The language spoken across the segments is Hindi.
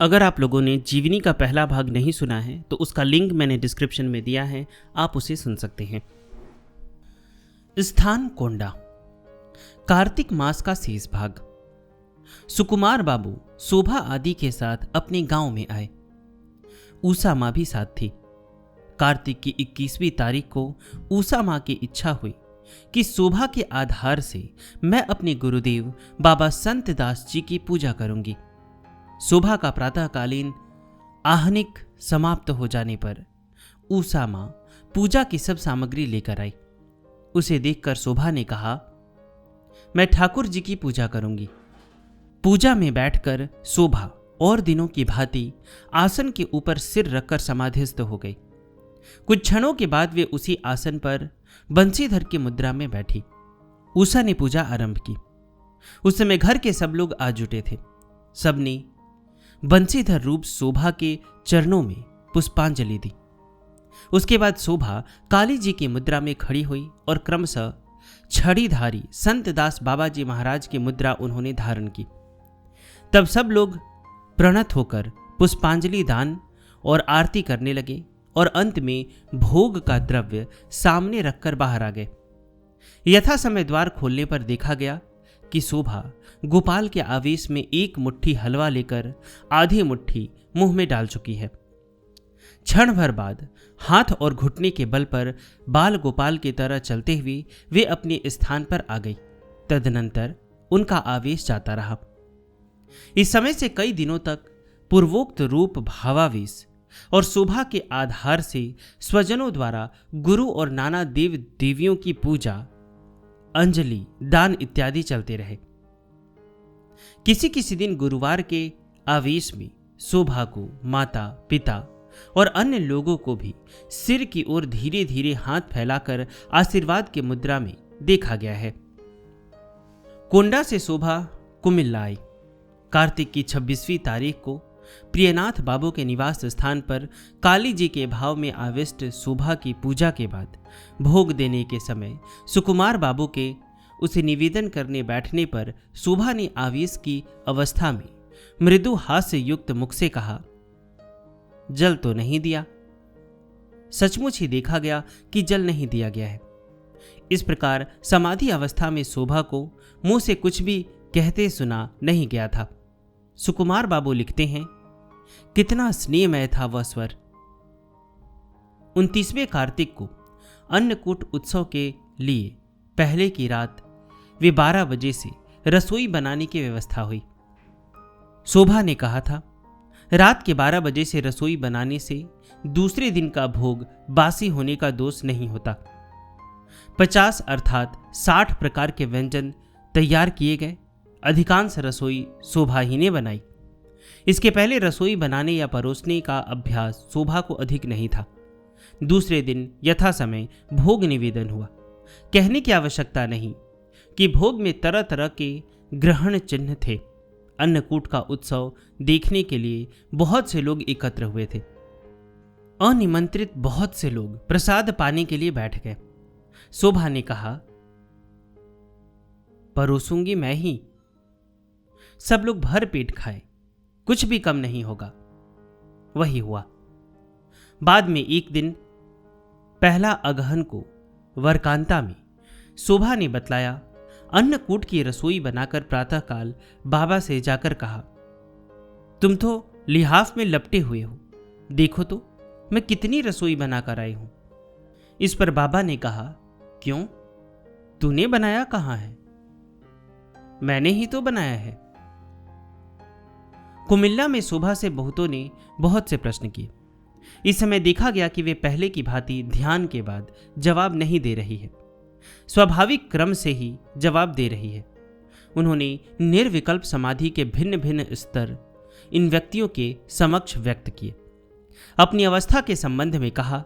अगर आप लोगों ने जीवनी का पहला भाग नहीं सुना है तो उसका लिंक मैंने डिस्क्रिप्शन में दिया है, आप उसे सुन सकते हैं। स्थान कोंडा। कार्तिक मास का शेष भाग। सुकुमार बाबू शोभा आदि के साथ अपने गांव में आए। ऊषा माँ भी साथ थी। कार्तिक की 21वीं तारीख को ऊषा माँ की इच्छा हुई कि शोभा के आधार से मैं अपने गुरुदेव बाबा संत दास जी की पूजा करूंगी। शोभा का प्रातःकालीन आहनिक समाप्त हो जाने पर ऊषा माँ पूजा की सब सामग्री लेकर आई। उसे देखकर शोभा ने कहा, मैं ठाकुर जी की पूजा करूंगी। पूजा में बैठकर शोभा और दिनों की भांति आसन के ऊपर सिर रखकर समाधिस्थ हो गई। कुछ क्षणों के बाद वे उसी आसन पर बंसीधर की मुद्रा में बैठी। ऊषा ने पूजा आरंभ की। उस समय घर के सब लोग आ जुटे थे। सबने बंसीधर रूप शोभा के चरणों में पुष्पांजलि दी। उसके बाद शोभा काली जी की मुद्रा में खड़ी हुई और क्रमशः छड़ीधारी संत दास बाबा जी महाराज की मुद्रा उन्होंने धारण की। तब सब लोग प्रणत होकर पुष्पांजलि दान और आरती करने लगे और अंत में भोग का द्रव्य सामने रखकर बाहर आ गए। यथा समय द्वार खोलने पर देखा गया कि शोभा गोपाल के आवेश में एक मुट्ठी हलवा लेकर आधी मुट्ठी मुंह में डाल चुकी है। क्षण भर बाद हाथ और घुटने के बल पर बाल गोपाल की तरह चलते हुए वे अपने स्थान पर आ गई। तदनंतर उनका आवेश जाता रहा। इस समय से कई दिनों तक पूर्वोक्त रूप भावावेश और शोभा के आधार से स्वजनों द्वारा गुरु और नाना देव देवियों की पूजा, अंजलि, दान इत्यादि चलते रहे। किसी किसी दिन गुरुवार के आवेश में शोभा को माता, पिता और अन्य लोगों को भी सिर की ओर धीरे धीरे हाथ फैलाकर आशीर्वाद की मुद्रा में देखा गया है। कोंडा से शोभा कुमिल्ला आई। कार्तिक की 26वीं तारीख को प्रियनाथ बाबू के निवास स्थान पर काली जी के भाव में आविष्ट शोभा की पूजा के बाद भोग देने के समय सुकुमार बाबू के उसे निवेदन करने बैठने पर शोभा ने आवेश की अवस्था में मृदु हास्य युक्त मुख से कहा, जल तो नहीं दिया। सचमुच ही देखा गया कि जल नहीं दिया गया है। इस प्रकार समाधि अवस्था में शोभा को मुंह से कुछ भी कहते सुना नहीं गया था। सुकुमार बाबू लिखते हैं, कितना स्नेहमय था वह स्वर। 29वें कार्तिक को अन्नकूट उत्सव के लिए पहले की रात वे 12 बजे से रसोई बनाने की व्यवस्था हुई। शोभा ने कहा था, रात के 12 बजे से रसोई बनाने से दूसरे दिन का भोग बासी होने का दोष नहीं होता। 50 अर्थात 60 प्रकार के व्यंजन तैयार किए गए। अधिकांश रसोई शोभा ही ने बनाई। इसके पहले रसोई बनाने या परोसने का अभ्यास शोभा को अधिक नहीं था। दूसरे दिन यथा समय भोग निवेदन हुआ। कहने की आवश्यकता नहीं कि भोग में तरह तरह के ग्रहण चिन्ह थे। अन्नकूट का उत्सव देखने के लिए बहुत से लोग एकत्र हुए थे। अनिमंत्रित बहुत से लोग प्रसाद पाने के लिए बैठ गए। शोभा ने कहा, परोसूंगी मैं ही। सब लोग भर पेट खाए, कुछ भी कम नहीं होगा। वही हुआ। बाद में एक दिन पहला अगहन को वरकांता में शोभा ने बतलाया, अन्नकूट की रसोई बनाकर प्रातःकाल बाबा से जाकर कहा, तुम तो लिहाफ में लपटे हुए हो, देखो तो मैं कितनी रसोई बनाकर आई हूं। इस पर बाबा ने कहा, क्यों, तूने बनाया कहां है? मैंने ही तो बनाया है। कुमिल्ला में शोभा से बहुतों ने बहुत से प्रश्न किए। इस समय देखा गया कि वे पहले की भांति ध्यान के बाद जवाब नहीं दे रही है, स्वाभाविक क्रम से ही जवाब दे रही है। उन्होंने निर्विकल्प समाधि के भिन्न भिन्न स्तर इन व्यक्तियों के समक्ष व्यक्त किए। अपनी अवस्था के संबंध में कहा,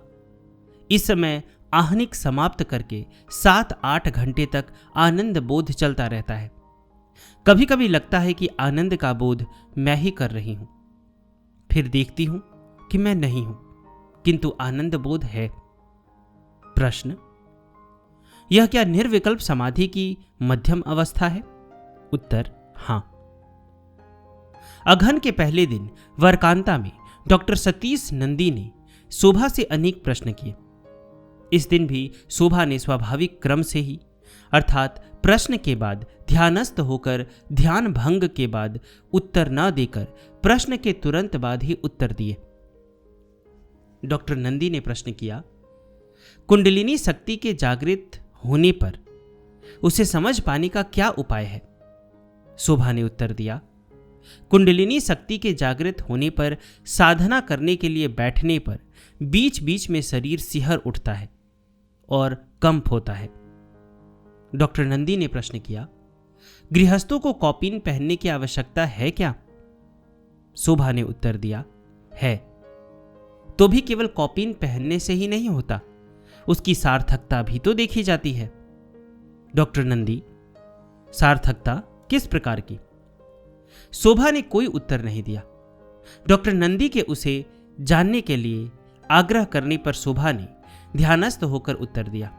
इस समय आहनिक समाप्त करके 7-8 घंटे तक आनंद बोध चलता रहता है। कभी कभी लगता है कि आनंद का बोध मैं ही कर रही हूं, फिर देखती हूं कि मैं नहीं हूं, किंतु आनंद बोध है। प्रश्न, यह क्या निर्विकल्प समाधि की मध्यम अवस्था है? उत्तर, हां। अगहन के पहले दिन वरकांता में डॉक्टर सतीश नंदी ने शोभा से अनेक प्रश्न किए। इस दिन भी शोभा ने स्वाभाविक क्रम से ही, अर्थात प्रश्न के बाद ध्यानस्थ होकर ध्यान भंग के बाद उत्तर न देकर प्रश्न के तुरंत बाद ही उत्तर दिए। डॉक्टर नंदी ने प्रश्न किया, कुंडलिनी शक्ति के जागृत होने पर उसे समझ पाने का क्या उपाय है? शोभा ने उत्तर दिया, कुंडलिनी शक्ति के जागृत होने पर साधना करने के लिए बैठने पर बीच बीच में शरीर सिहर उठता है और कंप होता है। डॉक्टर नंदी ने प्रश्न किया, गृहस्थों को कॉपिन पहनने की आवश्यकता है क्या? शोभा ने उत्तर दिया, है। तो भी केवल कॉपिन पहनने से ही नहीं होता, उसकी सार्थकता भी तो देखी जाती है। डॉक्टर नंदी, सार्थकता किस प्रकार की? शोभा ने कोई उत्तर नहीं दिया। डॉक्टर नंदी के उसे जानने के लिए आग्रह करने पर शोभा ने ध्यानस्थ होकर उत्तर दिया,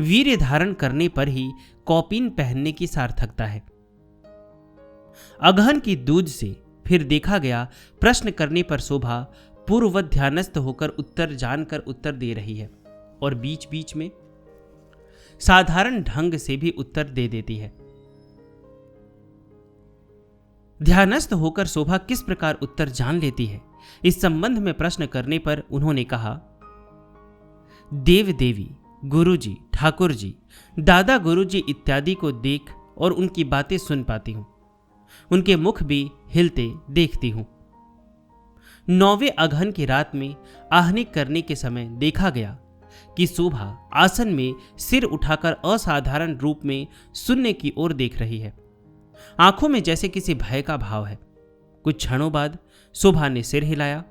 वीर्य धारण करने पर ही कॉपिन पहनने की सार्थकता है। अगहन की दूध से फिर देखा गया प्रश्न करने पर शोभा पूर्ववत ध्यानस्थ होकर उत्तर जानकर उत्तर दे रही है और बीच बीच में साधारण ढंग से भी उत्तर दे देती है। ध्यानस्थ होकर शोभा किस प्रकार उत्तर जान लेती है, इस संबंध में प्रश्न करने पर उन्होंने कहा, देव देवी, गुरुजी, ठाकुर जी, दादा गुरुजी इत्यादि को देख और उनकी बातें सुन पाती हूं, उनके मुख भी हिलते देखती हूं। 9वें अगहन की रात में आहनिक करने के समय देखा गया कि शोभा आसन में सिर उठाकर असाधारण रूप में शून्य की ओर देख रही है। आंखों में जैसे किसी भय का भाव है। कुछ क्षणों बाद शोभा ने सिर हिलाया,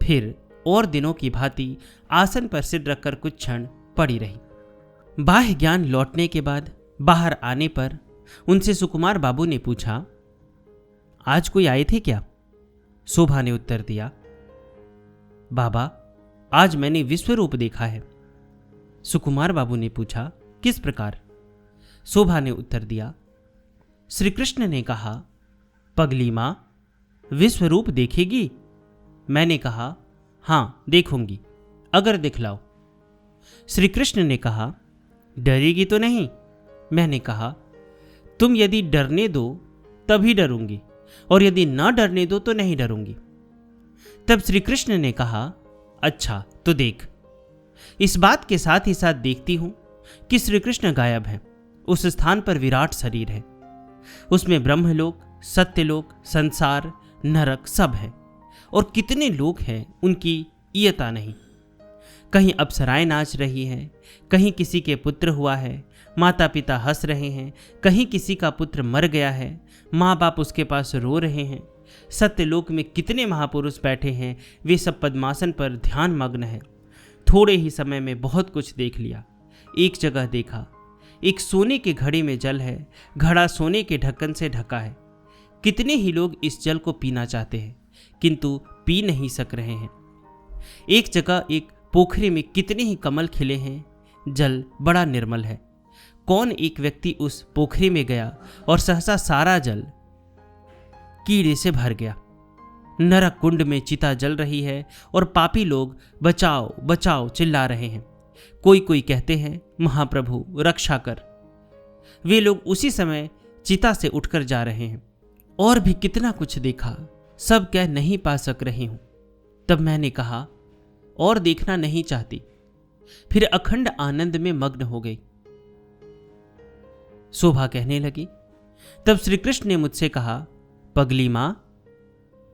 फिर और दिनों की भांति आसन पर सिर रखकर कुछ क्षण पड़ी रही। बाह्य ज्ञान लौटने के बाद बाहर आने पर उनसे सुकुमार बाबू ने पूछा, आज कोई आए थे क्या? शोभा ने उत्तर दिया, बाबा, आज मैंने विश्वरूप देखा है। सुकुमार बाबू ने पूछा, किस प्रकार? शोभा ने उत्तर दिया, श्री कृष्ण ने कहा, पगली मां, विश्वरूप देखेगी? मैंने कहा, हां देखूंगी, अगर दिखलाओ। श्री कृष्ण ने कहा, डरेगी तो नहीं? मैंने कहा, तुम यदि डरने दो तभी डरूंगी, और यदि न डरने दो तो नहीं डरूंगी। तब श्री कृष्ण ने कहा, अच्छा तो देख। इस बात के साथ ही साथ देखती हूं कि श्री कृष्ण गायब हैं। उस स्थान पर विराट शरीर है, उसमें ब्रह्मलोक, सत्यलोक, संसार, नरक सब है, और कितने लोग हैं उनकी इयता नहीं। कहीं अप्सराएं नाच रही हैं, कहीं किसी के पुत्र हुआ है, माता पिता हंस रहे हैं, कहीं किसी का पुत्र मर गया है, माँ बाप उसके पास रो रहे हैं। सत्यलोक में कितने महापुरुष बैठे हैं, वे सब पद्मासन पर ध्यान मग्न हैं। थोड़े ही समय में बहुत कुछ देख लिया। एक जगह देखा, एक सोने के घड़े में जल है, घड़ा सोने के ढक्कन से ढका है। कितने ही लोग इस जल को पीना चाहते हैं, किंतु पी नहीं सक रहे हैं। एक जगह एक पोखरे में कितने ही कमल खिले हैं, जल बड़ा निर्मल है। कौन एक व्यक्ति उस पोखरे में गया और सहसा सारा जल कीड़े से भर गया। नरक कुंड में चिता जल रही है और पापी लोग बचाओ बचाओ चिल्ला रहे हैं। कोई कोई कहते हैं, महाप्रभु रक्षा कर। वे लोग उसी समय चिता से उठकर जा रहे हैं। और भी कितना कुछ देखा, सब कह नहीं पा सक रही हूं। तब मैंने कहा, और देखना नहीं चाहती। फिर अखंड आनंद में मग्न हो गई। शोभा कहने लगी, तब श्री कृष्ण ने मुझसे कहा, पगली मां,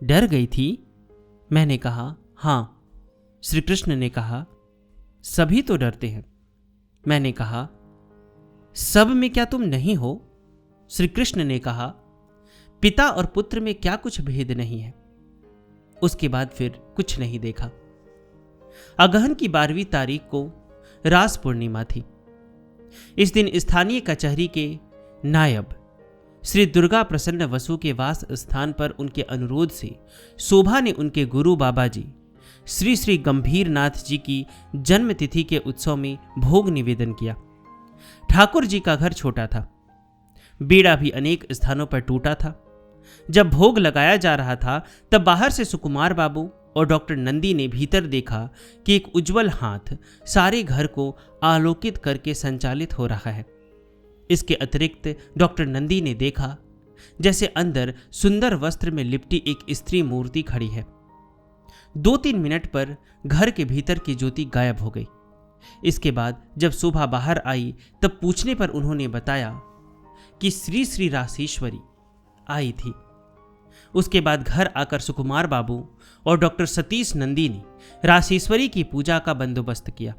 डर गई थी? मैंने कहा, हां। श्री कृष्ण ने कहा, सभी तो डरते हैं। मैंने कहा, सब में क्या तुम नहीं हो? श्री कृष्ण ने कहा, पिता और पुत्र में क्या कुछ भेद नहीं है। उसके बाद फिर कुछ नहीं देखा। अगहन की 12वीं तारीख को रास पूर्णिमा थी। इस दिन स्थानीय कचहरी के नायब श्री दुर्गा प्रसन्न वसु के वास स्थान पर उनके अनुरोध से शोभा ने उनके गुरु बाबा जी श्री श्री गंभीर नाथ जी की जन्म तिथि के उत्सव में भोग निवेदन किया। ठाकुर जी का घर छोटा था, बेड़ा भी अनेक स्थानों पर टूटा था। जब भोग लगाया जा रहा था तब बाहर से सुकुमार बाबू और डॉक्टर नंदी ने भीतर देखा कि एक उज्जवल हाथ सारे घर को आलोकित करके संचालित हो रहा है। इसके अतिरिक्त डॉक्टर नंदी ने देखा जैसे अंदर सुंदर वस्त्र में लिपटी एक स्त्री मूर्ति खड़ी है। 2-3 मिनट पर घर के भीतर की ज्योति गायब हो गई। इसके बाद जब शोभा बाहर आई तब पूछने पर उन्होंने बताया कि श्री श्री राशेश्वरी आई थी। उसके बाद घर आकर सुकुमार बाबू और डॉक्टर सतीश नंदी ने राशेश्वरी की पूजा का बंदोबस्त किया।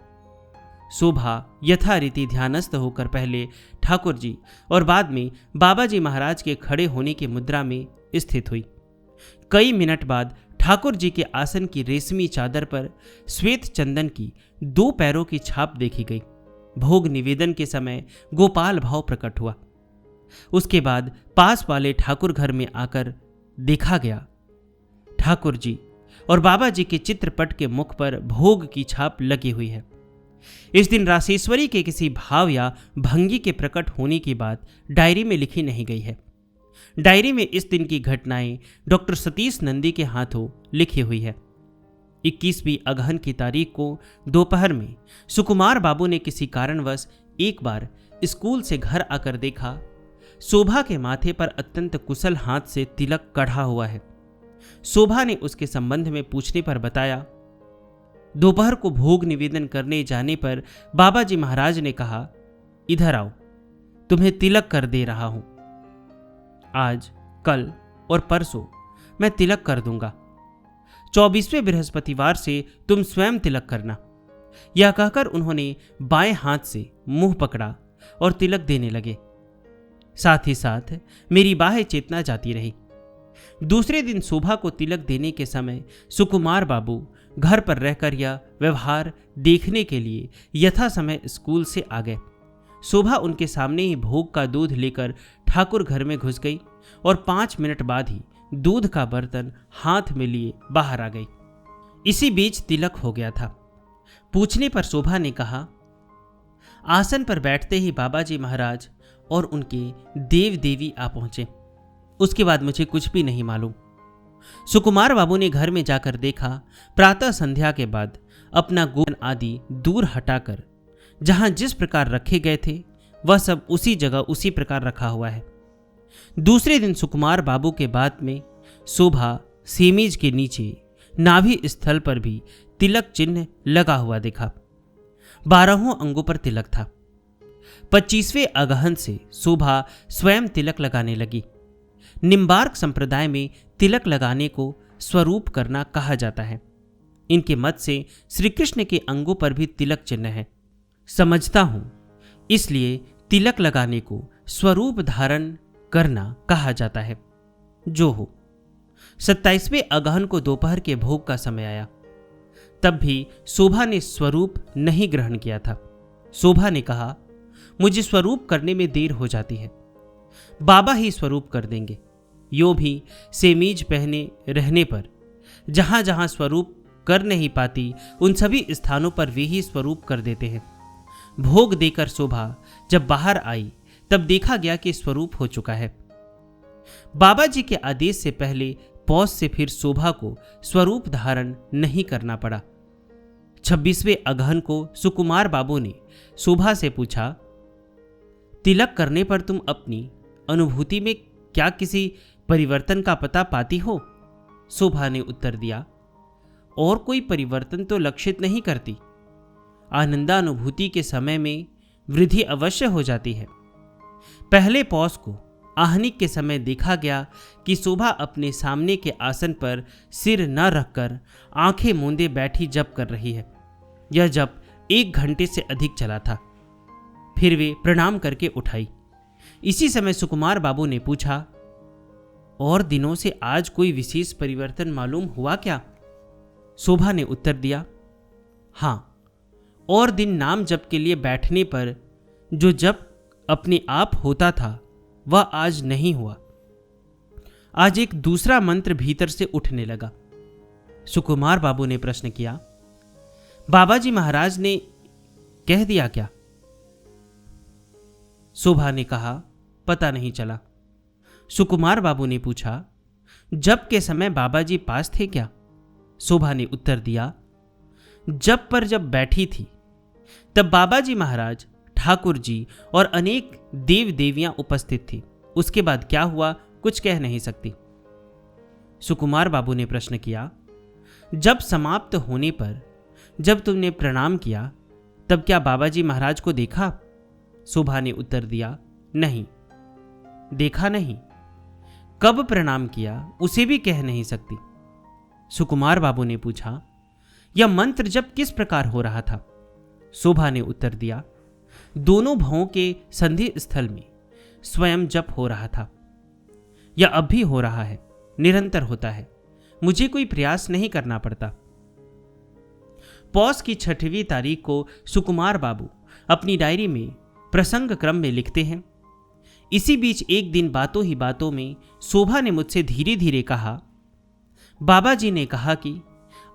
शोभा यथारीति ध्यानस्थ होकर पहले ठाकुर जी और बाद में बाबा जी महाराज के खड़े होने की मुद्रा में स्थित हुई। कई मिनट बाद ठाकुर जी के आसन की रेशमी चादर पर श्वेत चंदन की 2 पैरों की छाप देखी गई। भोग निवेदन के समय गोपाल भाव प्रकट हुआ। उसके बाद पास वाले ठाकुर घर में आकर देखा गया ठाकुर जी और बाबा जी के चित्रपट के मुख पर भोग की छाप लगी हुई है। इस दिन राशेश्वरी के किसी भाव या भंगी के प्रकट होने की बात डायरी में लिखी नहीं गई है। डायरी में इस दिन की घटनाएं डॉक्टर सतीश नंदी के हाथों लिखी हुई है। 21वीं अगहन की तारीख को दोपहर में सुकुमार बाबू ने किसी कारणवश एक बार स्कूल से घर आकर देखा शोभा के माथे पर अत्यंत कुशल हाथ से तिलक कढ़ा हुआ है। शोभा ने उसके संबंध में पूछने पर बताया, दोपहर को भोग निवेदन करने जाने पर बाबा जी महाराज ने कहा, इधर आओ, तुम्हें तिलक कर दे रहा हूं। आज, कल और परसों मैं तिलक कर दूंगा। 24वें बृहस्पतिवार से तुम स्वयं तिलक करना। यह कहकर उन्होंने बाएं हाथ से मुंह पकड़ा और तिलक देने लगे। साथ ही साथ मेरी बाह्य चेतना जाती रही। दूसरे दिन शोभा को तिलक देने के समय सुकुमार बाबू घर पर रहकर यह व्यवहार देखने के लिए यथा समय स्कूल से आ गए। शोभा उनके सामने ही भोग का दूध लेकर ठाकुर घर में घुस गई और 5 मिनट बाद ही दूध का बर्तन हाथ में लिए बाहर आ गई। इसी बीच तिलक हो गया था। पूछने पर शोभा ने कहा, आसन पर बैठते ही बाबा जी महाराज और उनके देव देवी आ पहुंचे। उसके बाद मुझे कुछ भी नहीं मालूम। सुकुमार बाबू ने घर में जाकर देखा प्रातः संध्या के बाद अपना गोन आदि दूर हटाकर जहां जिस प्रकार रखे गए थे वह सब उसी जगह उसी प्रकार रखा हुआ है। दूसरे दिन सुकुमार बाबू के बाद में शोभा सेमीज के नीचे नाभि स्थल पर भी तिलक चिन्ह लगा हुआ देखा। 12 अंगों पर तिलक था। 25वें अगहन से शोभा स्वयं तिलक लगाने लगी। निम्बार्क संप्रदाय में तिलक लगाने को स्वरूप करना कहा जाता है। इनके मत से श्री कृष्ण के अंगों पर भी तिलक चिन्ह है। समझता हूं इसलिए तिलक लगाने को स्वरूप धारण करना कहा जाता है। जो हो, 27वें अगहन को दोपहर के भोग का समय आया। तब भी शोभा ने स्वरूप नहीं ग्रहण किया था। शोभा ने कहा, मुझे स्वरूप करने में देर हो जाती है, बाबा ही स्वरूप कर देंगे। यो भी सेमीज पहने रहने पर जहां जहां स्वरूप कर नहीं पाती उन सभी स्थानों पर वे ही स्वरूप कर देते हैं। भोग देकर शोभा जब बाहर आई तब देखा गया कि स्वरूप हो चुका है। बाबा जी के आदेश से पहले पौष से फिर शोभा को स्वरूप धारण नहीं करना पड़ा। 26वें अगहन को सुकुमार बाबू ने शोभा से पूछा, तिलक करने पर तुम अपनी अनुभूति में क्या किसी परिवर्तन का पता पाती हो? शोभा ने उत्तर दिया, और कोई परिवर्तन तो लक्षित नहीं करती। आनंदानुभूति के समय में वृद्धि अवश्य हो जाती है। पहले पौष को आहनिक के समय देखा गया कि शोभा अपने सामने के आसन पर सिर न रखकर आंखें मूंदे बैठी जप कर रही है। यह जप 1 घंटे से अधिक चला था। फिर वे प्रणाम करके उठाई। इसी समय सुकुमार बाबू ने पूछा, और दिनों से आज कोई विशेष परिवर्तन मालूम हुआ क्या? शोभा ने उत्तर दिया, हाँ, और दिन नाम जप के लिए बैठने पर जो जप अपने आप होता था वह आज नहीं हुआ। आज एक दूसरा मंत्र भीतर से उठने लगा। सुकुमार बाबू ने प्रश्न किया, बाबा जी महाराज ने कह दिया क्या? शोभा ने कहा, पता नहीं चला। सुकुमार बाबू ने पूछा, जप के समय बाबा जी पास थे क्या? शोभा ने उत्तर दिया, जप पर जब बैठी थी तब बाबा जी महाराज, ठाकुर जी और अनेक देव देवियां उपस्थित थी। उसके बाद क्या हुआ कुछ कह नहीं सकती। सुकुमार बाबू ने प्रश्न किया, जब समाप्त होने पर जब तुमने प्रणाम किया तब क्या बाबा जी महाराज को देखा? शोभा ने उत्तर दिया, नहीं, देखा नहीं। कब प्रणाम किया उसे भी कह नहीं सकती। सुकुमार बाबू ने पूछा, यह मंत्र जब किस प्रकार हो रहा था? शोभा ने उत्तर दिया, दोनों भावों के संधि स्थल में स्वयं जप हो रहा था। यह अब भी हो रहा है, निरंतर होता है, मुझे कोई प्रयास नहीं करना पड़ता। पौष की 6वीं तारीख को सुकुमार बाबू अपनी डायरी में प्रसंग क्रम में लिखते हैं। इसी बीच एक दिन बातों ही बातों में शोभा ने मुझसे धीरे धीरे कहा, बाबा जी ने कहा कि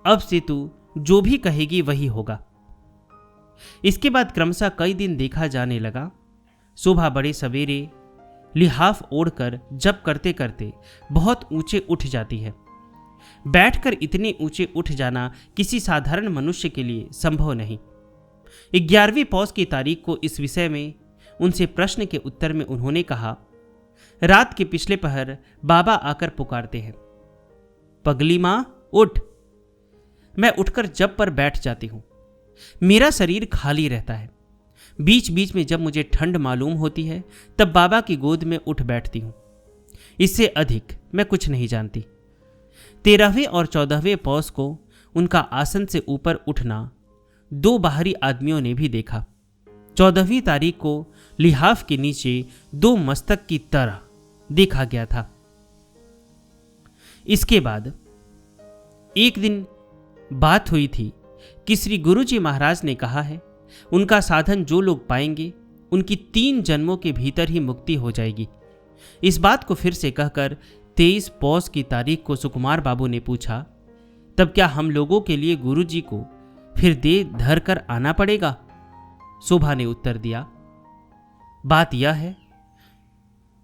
अब से तू जो भी कहेगी वही होगा। इसके बाद क्रमशः कई दिन देखा जाने लगा, शोभा बड़े सवेरे लिहाफ ओढ़कर जप करते करते बहुत ऊंचे उठ जाती है। बैठकर इतने ऊंचे उठ जाना किसी साधारण मनुष्य के लिए संभव नहीं। 11वीं पौष की तारीख को इस विषय में उनसे प्रश्न के उत्तर में उन्होंने कहा, रात के पिछले पहर बाबा आकर पुकारते हैं, पगली मां उठ। मैं उठकर जप पर बैठ जाती हूं। मेरा शरीर खाली रहता है। बीच बीच में जब मुझे ठंड मालूम होती है तब बाबा की गोद में उठ बैठती हूं। इससे अधिक मैं कुछ नहीं जानती। 13वें और 14वें पौष को उनका आसन से ऊपर उठना 2 बाहरी आदमियों ने भी देखा। 14वीं तारीख को लिहाफ के नीचे 2 मस्तक की तरह देखा गया था। इसके बाद एक दिन बात हुई थी कि श्री गुरुजी महाराज ने कहा है, उनका साधन जो लोग पाएंगे उनकी 3 जन्मों के भीतर ही मुक्ति हो जाएगी। इस बात को फिर से कहकर 23 पौष की तारीख को सुकुमार बाबू ने पूछा, तब क्या हम लोगों के लिए गुरुजी को फिर दे धर कर आना पड़ेगा? शोभा ने उत्तर दिया, बात यह है,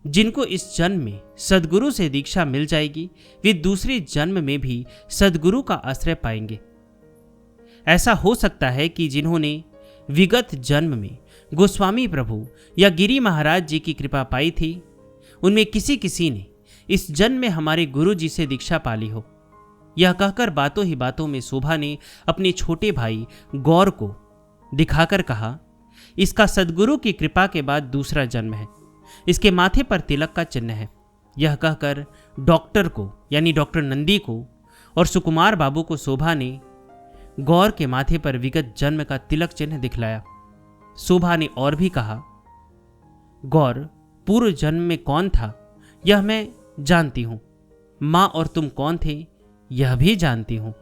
जिनको इस जन्म में सद्गुरु से दीक्षा मिल जाएगी वे दूसरे जन्म में भी सद्गुरु का आश्रय पाएंगे। ऐसा हो सकता है कि जिन्होंने विगत जन्म में गोस्वामी प्रभु या गिरी महाराज जी की कृपा पाई थी, उनमें किसी किसी ने इस जन्म में हमारे गुरु जी से दीक्षा पा ली हो। यह कहकर बातों ही बातों में शोभा ने अपने छोटे भाई गौर को दिखाकर कहा, इसका सद्गुरु की कृपा के बाद दूसरा जन्म है। इसके माथे पर तिलक का चिन्ह है। यह कहकर डॉक्टर को यानी डॉक्टर नंदी को और सुकुमार बाबू को शोभा ने गौर के माथे पर विगत जन्म का तिलक चिन्ह दिखलाया। शोभा ने और भी कहा, गौर पूर्व जन्म में कौन था यह मैं जानती हूं, मां और तुम कौन थे यह भी जानती हूं।